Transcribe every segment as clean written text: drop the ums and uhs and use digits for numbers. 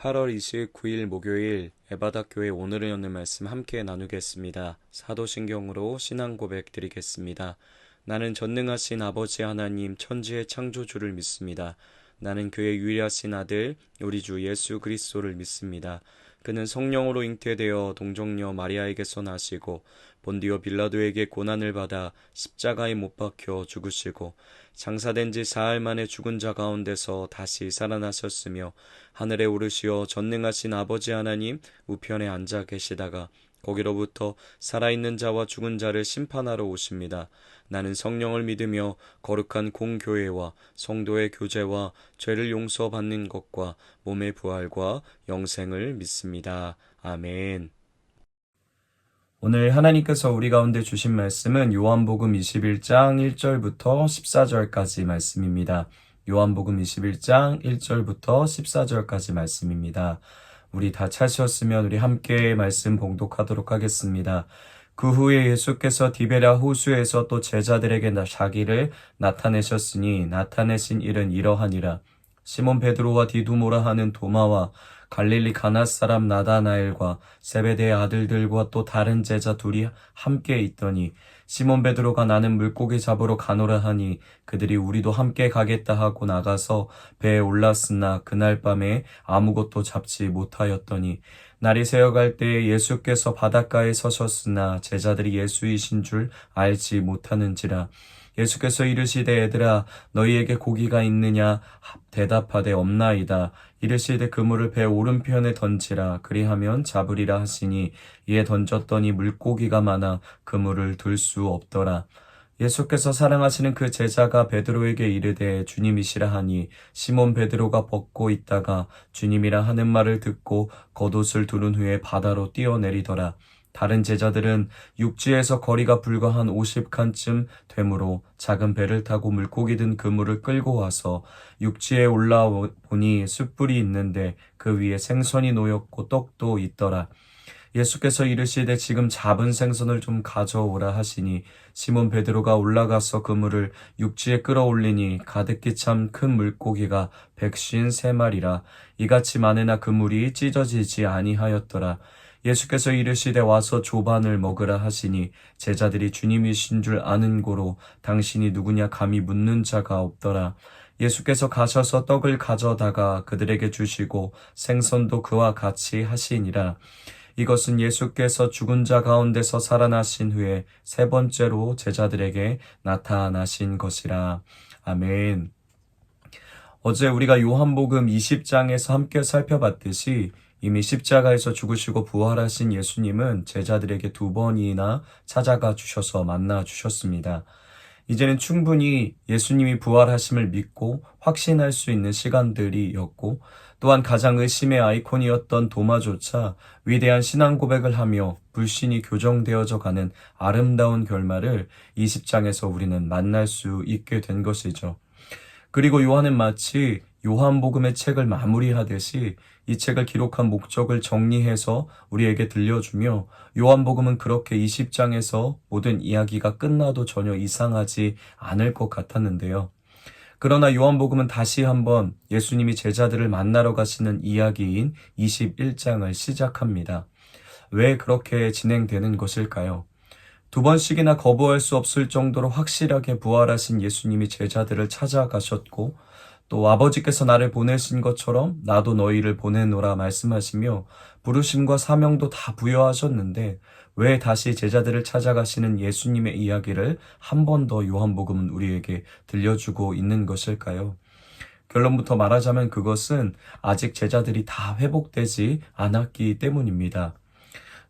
8월 29일 목요일 에바다교회 오늘은 여는 말씀 함께 나누겠습니다. 사도신경으로 신앙 고백 드리겠습니다. 나는 전능하신 아버지 하나님 천지의 창조주를 믿습니다. 나는 그의 유일하신 아들 우리 주 예수 그리스도를 믿습니다. 그는 성령으로 잉태되어 동정녀 마리아에게서 나시고 본디오 빌라도에게 고난을 받아 십자가에 못 박혀 죽으시고 장사된 지 사흘 만에 죽은 자 가운데서 다시 살아나셨으며 하늘에 오르시어 전능하신 아버지 하나님 우편에 앉아 계시다가 거기로부터 살아있는 자와 죽은 자를 심판하러 오십니다. 나는 성령을 믿으며 거룩한 공교회와 성도의 교제와 죄를 용서받는 것과 몸의 부활과 영생을 믿습니다. 아멘. 오늘 하나님께서 우리 가운데 주신 말씀은 요한복음 21장 1절부터 14절까지 말씀입니다. 요한복음 21장 1절부터 14절까지 말씀입니다. 우리 다 찾으셨으면 우리 함께 말씀 봉독하도록 하겠습니다. 그 후에 예수께서 디베랴 호수에서 또 제자들에게 자기를 나타내셨으니 나타내신 일은 이러하니라. 시몬 베드로와 디두모라 하는 도마와 갈릴리 가나 사람 나다나엘과 세베대의 아들들과 또 다른 제자 둘이 함께 있더니 시몬 베드로가 나는 물고기 잡으러 가노라 하니 그들이 우리도 함께 가겠다 하고 나가서 배에 올랐으나 그날 밤에 아무것도 잡지 못하였더니 날이 새어갈 때에 예수께서 바닷가에 서셨으나 제자들이 예수이신 줄 알지 못하는지라. 예수께서 이르시되 얘들아 너희에게 고기가 있느냐 대답하되 없나이다. 이르시되 그물을 배 오른편에 던지라 그리하면 잡으리라 하시니 이에 던졌더니 물고기가 많아 그물을 들 수 없더라. 예수께서 사랑하시는 그 제자가 베드로에게 이르되 주님이시라 하니 시몬 베드로가 벗고 있다가 주님이라 하는 말을 듣고 겉옷을 두른 후에 바다로 뛰어내리더라. 다른 제자들은 육지에서 거리가 불과 한 50칸쯤 되므로 작은 배를 타고 물고기 든 그물을 끌고 와서 육지에 올라보니 숯불이 있는데 그 위에 생선이 놓였고 떡도 있더라. 예수께서 이르시되 지금 잡은 생선을 좀 가져오라 하시니 시몬 베드로가 올라가서 그물을 육지에 끌어올리니 가득히 참 큰 물고기가 153마리라. 이같이 많으나 그물이 찢어지지 아니하였더라. 예수께서 이르시되 와서 조반을 먹으라 하시니 제자들이 주님이신 줄 아는 고로 당신이 누구냐 감히 묻는 자가 없더라. 예수께서 가셔서 떡을 가져다가 그들에게 주시고 생선도 그와 같이 하시니라. 이것은 예수께서 죽은 자 가운데서 살아나신 후에 세 번째로 제자들에게 나타나신 것이라. 아멘. 어제 우리가 요한복음 20장에서 함께 살펴봤듯이 이미 십자가에서 죽으시고 부활하신 예수님은 제자들에게 두 번이나 찾아가 주셔서 만나 주셨습니다. 이제는 충분히 예수님이 부활하심을 믿고 확신할 수 있는 시간들이었고 또한 가장 의심의 아이콘이었던 도마조차 위대한 신앙 고백을 하며 불신이 교정되어져 가는 아름다운 결말을 20장에서 우리는 만날 수 있게 된 것이죠. 그리고 요한은 마치 요한복음의 책을 마무리하듯이 이 책을 기록한 목적을 정리해서 우리에게 들려주며 요한복음은 그렇게 20장에서 모든 이야기가 끝나도 전혀 이상하지 않을 것 같았는데요. 그러나 요한복음은 다시 한번 예수님이 제자들을 만나러 가시는 이야기인 21장을 시작합니다. 왜 그렇게 진행되는 것일까요? 두 번씩이나 거부할 수 없을 정도로 확실하게 부활하신 예수님이 제자들을 찾아가셨고 또 아버지께서 나를 보내신 것처럼 나도 너희를 보내노라 말씀하시며 부르심과 사명도 다 부여하셨는데 왜 다시 제자들을 찾아가시는 예수님의 이야기를 한 번 더 요한복음은 우리에게 들려주고 있는 것일까요? 결론부터 말하자면 그것은 아직 제자들이 다 회복되지 않았기 때문입니다.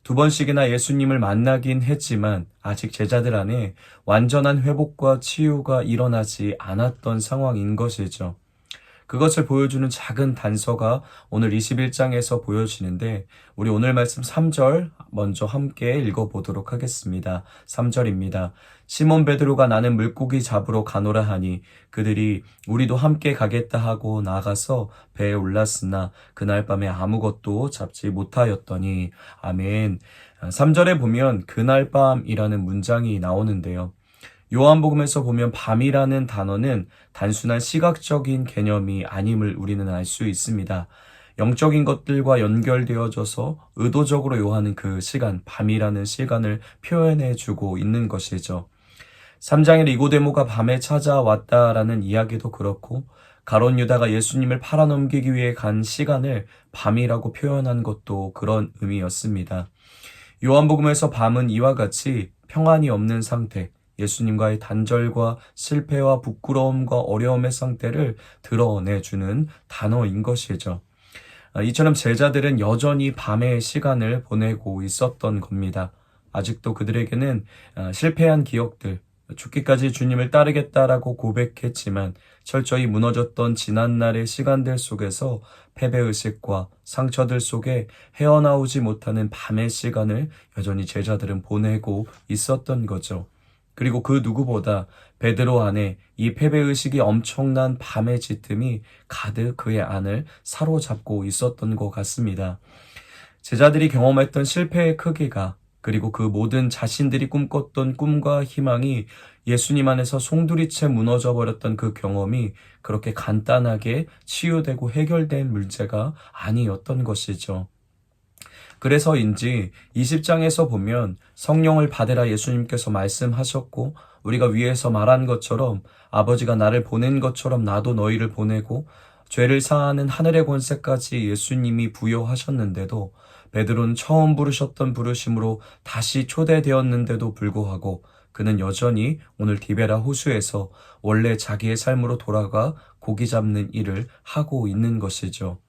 두 번씩이나 예수님을 만나긴 했지만 아직 제자들 안에 완전한 회복과 치유가 일어나지 않았던 상황인 것이죠. 그것을 보여주는 작은 단서가 오늘 21장에서 보여지는데 우리 오늘 말씀 3절 먼저 함께 읽어보도록 하겠습니다. 3절입니다. 시몬 베드로가 나는 물고기 잡으러 가노라 하니 그들이 우리도 함께 가겠다 하고 나가서 배에 올랐으나 그날 밤에 아무것도 잡지 못하였더니 아멘. 3절에 보면 그날 밤이라는 문장이 나오는데요. 요한복음에서 보면 밤이라는 단어는 단순한 시각적인 개념이 아님을 우리는 알 수 있습니다. 영적인 것들과 연결되어져서 의도적으로 요하는 그 시간, 밤이라는 시간을 표현해 주고 있는 것이죠. 3장에 니고데모가 밤에 찾아왔다라는 이야기도 그렇고 가룟 유다가 예수님을 팔아넘기기 위해 간 시간을 밤이라고 표현한 것도 그런 의미였습니다. 요한복음에서 밤은 이와 같이 평안이 없는 상태, 예수님과의 단절과 실패와 부끄러움과 어려움의 상태를 드러내주는 단어인 것이죠. 이처럼 제자들은 여전히 밤의 시간을 보내고 있었던 겁니다. 아직도 그들에게는 실패한 기억들, 죽기까지 주님을 따르겠다라고 고백했지만 철저히 무너졌던 지난날의 시간들 속에서 패배의식과 상처들 속에 헤어나오지 못하는 밤의 시간을 여전히 제자들은 보내고 있었던 거죠. 그리고 그 누구보다 베드로 안에 이 패배의식이 엄청난 밤의 짙음이 가득 그의 안을 사로잡고 있었던 것 같습니다. 제자들이 경험했던 실패의 크기가 그리고 그 모든 자신들이 꿈꿨던 꿈과 희망이 예수님 안에서 송두리째 무너져 버렸던 그 경험이 그렇게 간단하게 치유되고 해결된 문제가 아니었던 것이죠. 그래서인지 20장에서 보면 성령을 받으라 예수님께서 말씀하셨고 우리가 위에서 말한 것처럼 아버지가 나를 보낸 것처럼 나도 너희를 보내고 죄를 사하는 하늘의 권세까지 예수님이 부여하셨는데도 베드로는 처음 부르셨던 부르심으로 다시 초대되었는데도 불구하고 그는 여전히 오늘 디베라 호수에서 원래 자기의 삶으로 돌아가 고기 잡는 일을 하고 있는 것이죠.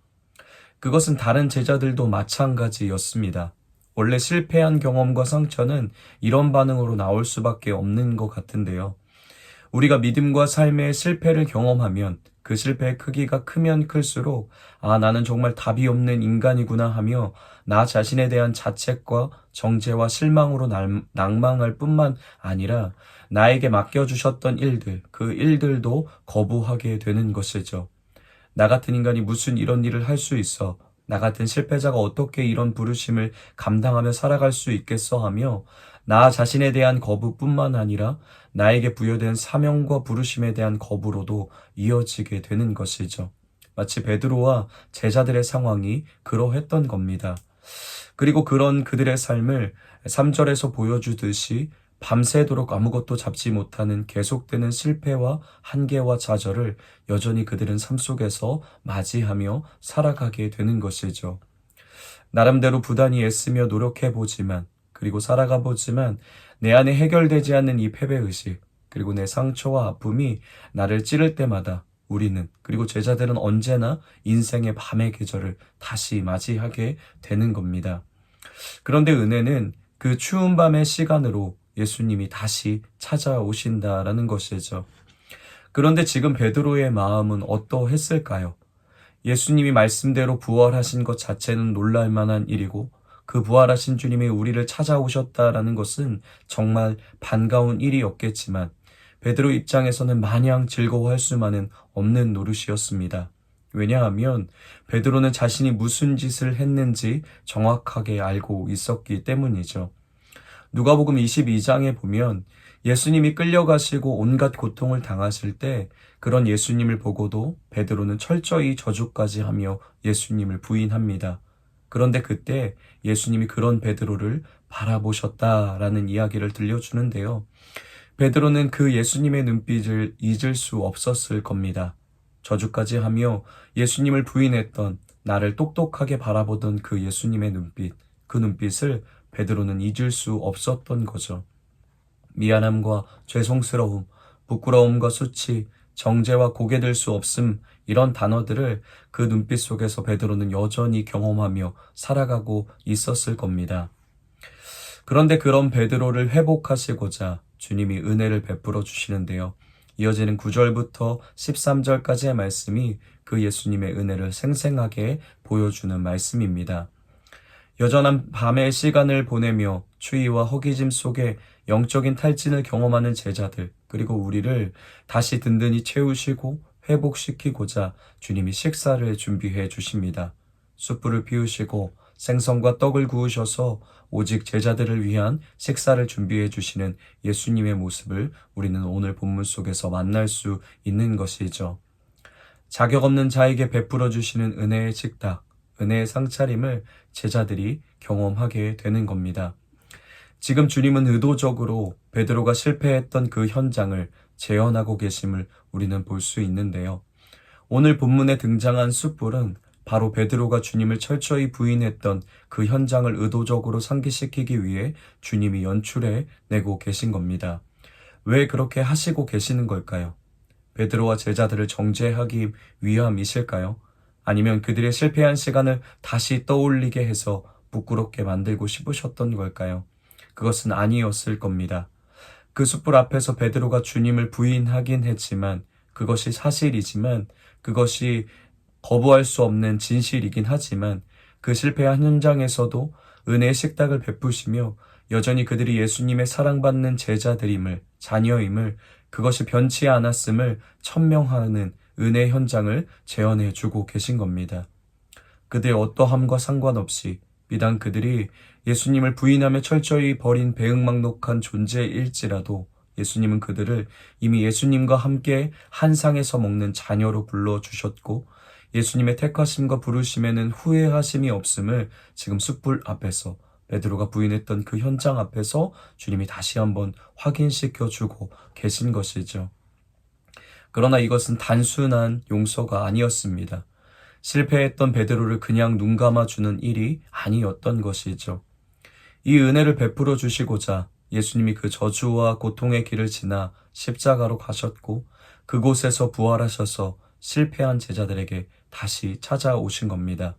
그것은 다른 제자들도 마찬가지였습니다. 원래 실패한 경험과 상처는 이런 반응으로 나올 수밖에 없는 것 같은데요. 우리가 믿음과 삶의 실패를 경험하면 그 실패의 크기가 크면 클수록 나는 정말 답이 없는 인간이구나 하며 나 자신에 대한 자책과 정죄와 실망으로 낭망할 뿐만 아니라 나에게 맡겨주셨던 일들, 그 일들도 거부하게 되는 것이죠. 나 같은 인간이 무슨 이런 일을 할 수 있어? 나 같은 실패자가 어떻게 이런 부르심을 감당하며 살아갈 수 있겠어? 하며 나 자신에 대한 거부뿐만 아니라 나에게 부여된 사명과 부르심에 대한 거부로도 이어지게 되는 것이죠. 마치 베드로와 제자들의 상황이 그러했던 겁니다. 그리고 그런 그들의 삶을 3절에서 보여주듯이 밤새도록 아무것도 잡지 못하는 계속되는 실패와 한계와 좌절을 여전히 그들은 삶 속에서 맞이하며 살아가게 되는 것이죠. 나름대로 부단히 애쓰며 노력해보지만 그리고 살아가보지만 내 안에 해결되지 않는 이 패배의식 그리고 내 상처와 아픔이 나를 찌를 때마다 우리는 그리고 제자들은 언제나 인생의 밤의 계절을 다시 맞이하게 되는 겁니다. 그런데 은혜는 그 추운 밤의 시간으로 예수님이 다시 찾아오신다라는 것이죠. 그런데 지금 베드로의 마음은 어떠했을까요? 예수님이 말씀대로 부활하신 것 자체는 놀랄 만한 일이고 그 부활하신 주님이 우리를 찾아오셨다라는 것은 정말 반가운 일이었겠지만 베드로 입장에서는 마냥 즐거워할 수만은 없는 노릇이었습니다. 왜냐하면 베드로는 자신이 무슨 짓을 했는지 정확하게 알고 있었기 때문이죠. 누가복음 22장에 보면 예수님이 끌려가시고 온갖 고통을 당하실 때 그런 예수님을 보고도 베드로는 철저히 저주까지 하며 예수님을 부인합니다. 그런데 그때 예수님이 그런 베드로를 바라보셨다라는 이야기를 들려주는데요. 베드로는 그 예수님의 눈빛을 잊을 수 없었을 겁니다. 저주까지 하며 예수님을 부인했던 나를 똑똑하게 바라보던 그 예수님의 눈빛, 그 눈빛을 베드로는 잊을 수 없었던 거죠. 미안함과 죄송스러움, 부끄러움과 수치, 정죄와 고개 들 수 없음 이런 단어들을 그 눈빛 속에서 베드로는 여전히 경험하며 살아가고 있었을 겁니다. 그런데 그런 베드로를 회복하시고자 주님이 은혜를 베풀어 주시는데요. 이어지는 9절부터 13절까지의 말씀이 그 예수님의 은혜를 생생하게 보여주는 말씀입니다. 여전한 밤의 시간을 보내며 추위와 허기짐 속에 영적인 탈진을 경험하는 제자들 그리고 우리를 다시 든든히 채우시고 회복시키고자 주님이 식사를 준비해 주십니다. 숯불을 피우시고 생선과 떡을 구우셔서 오직 제자들을 위한 식사를 준비해 주시는 예수님의 모습을 우리는 오늘 본문 속에서 만날 수 있는 것이죠. 자격 없는 자에게 베풀어 주시는 은혜의 식탁, 은혜의 상차림을 제자들이 경험하게 되는 겁니다. 지금 주님은 의도적으로 베드로가 실패했던 그 현장을 재현하고 계심을 우리는 볼 수 있는데요. 오늘 본문에 등장한 숯불은 바로 베드로가 주님을 철저히 부인했던 그 현장을 의도적으로 상기시키기 위해 주님이 연출해 내고 계신 겁니다. 왜 그렇게 하시고 계시는 걸까요? 베드로와 제자들을 정죄하기 위함이실까요? 아니면 그들의 실패한 시간을 다시 떠올리게 해서 부끄럽게 만들고 싶으셨던 걸까요? 그것은 아니었을 겁니다. 그 숯불 앞에서 베드로가 주님을 부인하긴 했지만 그것이 사실이지만 그것이 거부할 수 없는 진실이긴 하지만 그 실패한 현장에서도 은혜의 식탁을 베푸시며 여전히 그들이 예수님의 사랑받는 제자들임을, 자녀임을, 그것이 변치 않았음을 천명하는 은혜 현장을 재현해 주고 계신 겁니다. 그들의 어떠함과 상관없이 비단 그들이 예수님을 부인하며 철저히 버린 배은망덕한 존재일지라도 예수님은 그들을 이미 예수님과 함께 한 상에서 먹는 자녀로 불러주셨고 예수님의 택하심과 부르심에는 후회하심이 없음을 지금 숯불 앞에서 베드로가 부인했던 그 현장 앞에서 주님이 다시 한번 확인시켜주고 계신 것이죠. 그러나 이것은 단순한 용서가 아니었습니다. 실패했던 베드로를 그냥 눈 감아주는 일이 아니었던 것이죠. 이 은혜를 베풀어 주시고자 예수님이 그 저주와 고통의 길을 지나 십자가로 가셨고 그곳에서 부활하셔서 실패한 제자들에게 다시 찾아오신 겁니다.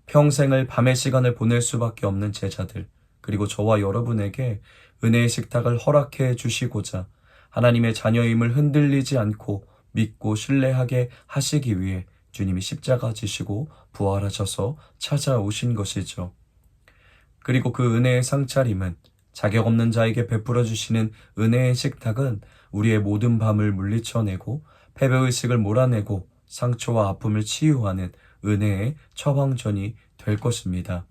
평생을 밤의 시간을 보낼 수밖에 없는 제자들, 그리고 저와 여러분에게 은혜의 식탁을 허락해 주시고자 하나님의 자녀임을 흔들리지 않고 믿고 신뢰하게 하시기 위해 주님이 십자가 지시고 부활하셔서 찾아오신 것이죠. 그리고 그 은혜의 상차림은 자격 없는 자에게 베풀어 주시는 은혜의 식탁은 우리의 모든 밤을 물리쳐내고 패배의식을 몰아내고 상처와 아픔을 치유하는 은혜의 처방전이 될 것입니다.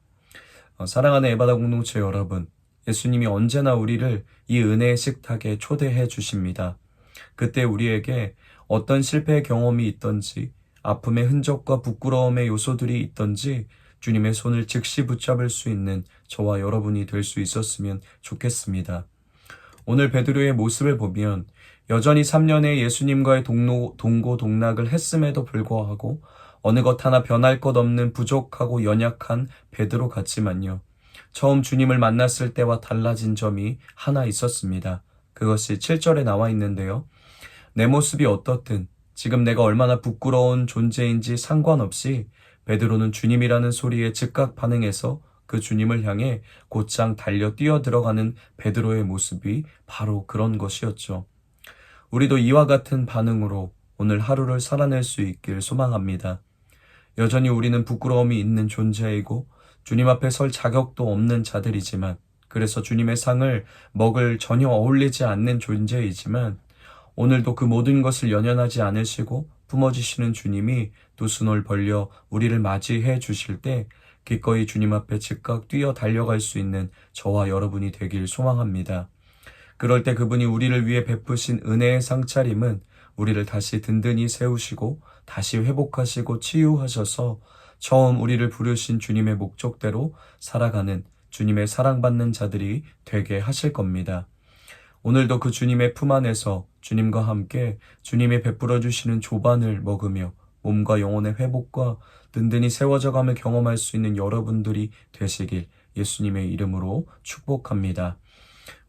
사랑하는 에바다 공동체 여러분, 예수님이 언제나 우리를 이 은혜의 식탁에 초대해 주십니다. 그때 우리에게 어떤 실패의 경험이 있던지 아픔의 흔적과 부끄러움의 요소들이 있던지 주님의 손을 즉시 붙잡을 수 있는 저와 여러분이 될 수 있었으면 좋겠습니다. 오늘 베드로의 모습을 보면 여전히 3년의 예수님과의 동고동락을 했음에도 불구하고 어느 것 하나 변할 것 없는 부족하고 연약한 베드로 같지만요. 처음 주님을 만났을 때와 달라진 점이 하나 있었습니다. 그것이 7절에 나와 있는데요. 내 모습이 어떻든 지금 내가 얼마나 부끄러운 존재인지 상관없이 베드로는 주님이라는 소리에 즉각 반응해서 그 주님을 향해 곧장 달려 뛰어 들어가는 베드로의 모습이 바로 그런 것이었죠. 우리도 이와 같은 반응으로 오늘 하루를 살아낼 수 있길 소망합니다. 여전히 우리는 부끄러움이 있는 존재이고 주님 앞에 설 자격도 없는 자들이지만 그래서 주님의 상을 먹을 전혀 어울리지 않는 존재이지만 오늘도 그 모든 것을 연연하지 않으시고 품어주시는 주님이 두 손을 벌려 우리를 맞이해 주실 때 기꺼이 주님 앞에 즉각 뛰어 달려갈 수 있는 저와 여러분이 되길 소망합니다. 그럴 때 그분이 우리를 위해 베푸신 은혜의 상차림은 우리를 다시 든든히 세우시고 다시 회복하시고 치유하셔서 처음 우리를 부르신 주님의 목적대로 살아가는 주님의 사랑받는 자들이 되게 하실 겁니다. 오늘도 그 주님의 품 안에서 주님과 함께 주님이 베풀어 주시는 조반을 먹으며 몸과 영혼의 회복과 든든히 세워져감을 경험할 수 있는 여러분들이 되시길 예수님의 이름으로 축복합니다.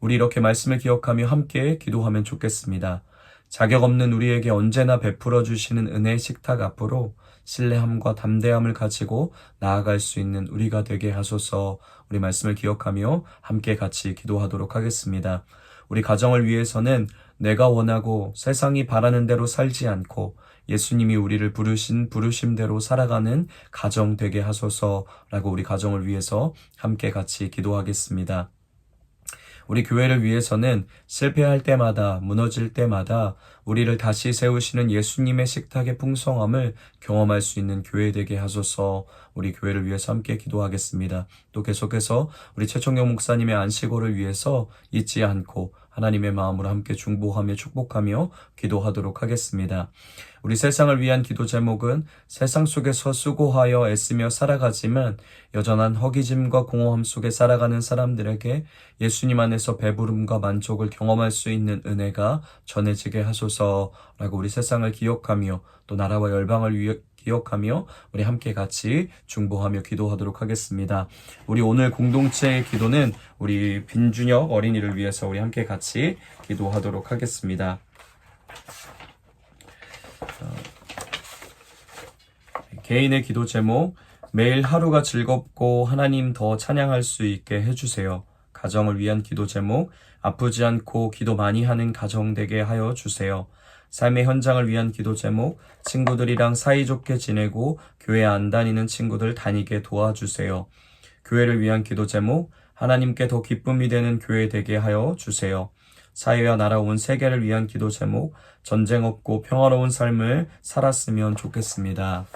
우리 이렇게 말씀을 기억하며 함께 기도하면 좋겠습니다. 자격 없는 우리에게 언제나 베풀어 주시는 은혜의 식탁 앞으로 신뢰함과 담대함을 가지고 나아갈 수 있는 우리가 되게 하소서. 우리 말씀을 기억하며 함께 같이 기도하도록 하겠습니다. 우리 가정을 위해서는 내가 원하고 세상이 바라는 대로 살지 않고 예수님이 우리를 부르신 부르심대로 살아가는 가정 되게 하소서라고 우리 가정을 위해서 함께 같이 기도하겠습니다. 우리 교회를 위해서는 실패할 때마다 무너질 때마다 우리를 다시 세우시는 예수님의 식탁의 풍성함을 경험할 수 있는 교회 되게 하소서. 우리 교회를 위해서 함께 기도하겠습니다. 또 계속해서 우리 최청경 목사님의 안식월을 위해서 잊지 않고 하나님의 마음으로 함께 중보하며 축복하며 기도하도록 하겠습니다. 우리 세상을 위한 기도 제목은 세상 속에서 수고하여 애쓰며 살아가지만 여전한 허기짐과 공허함 속에 살아가는 사람들에게 예수님 안에서 배부름과 만족을 경험할 수 있는 은혜가 전해지게 하소서라고 우리 세상을 기억하며 또 나라와 열방을 기억하며 우리 함께 같이 중보하며 기도하도록 하겠습니다. 우리 오늘 공동체의 기도는 우리 빈준혁 어린이를 위해서 우리 함께 같이 기도하도록 하겠습니다. 개인의 기도 제목, 매일 하루가 즐겁고 하나님 더 찬양할 수 있게 해주세요. 가정을 위한 기도 제목, 아프지 않고 기도 많이 하는 가정 되게 하여 주세요. 삶의 현장을 위한 기도 제목, 친구들이랑 사이좋게 지내고 교회 안 다니는 친구들 다니게 도와주세요. 교회를 위한 기도 제목, 하나님께 더 기쁨이 되는 교회 되게 하여 주세요. 사회와 나라 온 세계를 위한 기도 제목, 전쟁 없고 평화로운 삶을 살았으면 좋겠습니다.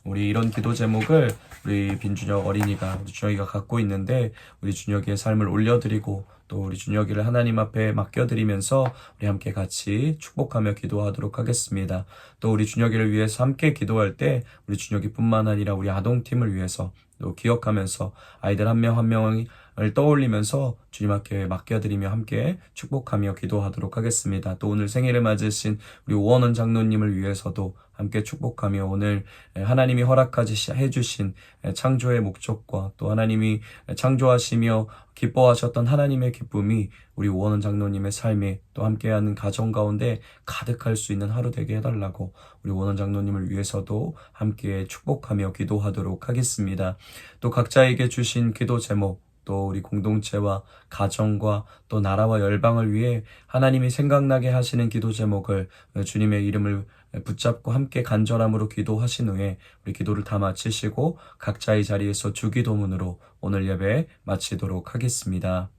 우리 이런 기도 제목을 우리 빈준혁 어린이가 우리 준혁이가 갖고 있는데 우리 준혁이의 삶을 올려드리고 또 우리 준혁이를 하나님 앞에 맡겨드리면서 우리 함께 같이 축복하며 기도하도록 하겠습니다. 또 우리 준혁이를 위해서 함께 기도할 때 우리 준혁이뿐만 아니라 우리 아동팀을 위해서 또 기억하면서 아이들 한 명 한 명을 떠올리면서 주님 앞에 맡겨드리며 함께 축복하며 기도하도록 하겠습니다. 또 오늘 생일을 맞으신 우리 오원원 장로님을 위해서도 함께 축복하며 오늘 하나님이 허락하지 해주신 창조의 목적과 또 하나님이 창조하시며 기뻐하셨던 하나님의 기쁨이 우리 오원원 장로님의 삶에 또 함께하는 가정 가운데 가득할 수 있는 하루 되게 해달라고 우리 오원원 장로님을 위해서도 함께 축복하며 기도하도록 하겠습니다. 또 각자에게 주신 기도 제목, 또 우리 공동체와 가정과 또 나라와 열방을 위해 하나님이 생각나게 하시는 기도 제목을 주님의 이름을 붙잡고 함께 간절함으로 기도하신 후에 우리 기도를 다 마치시고 각자의 자리에서 주기도문으로 오늘 예배 마치도록 하겠습니다.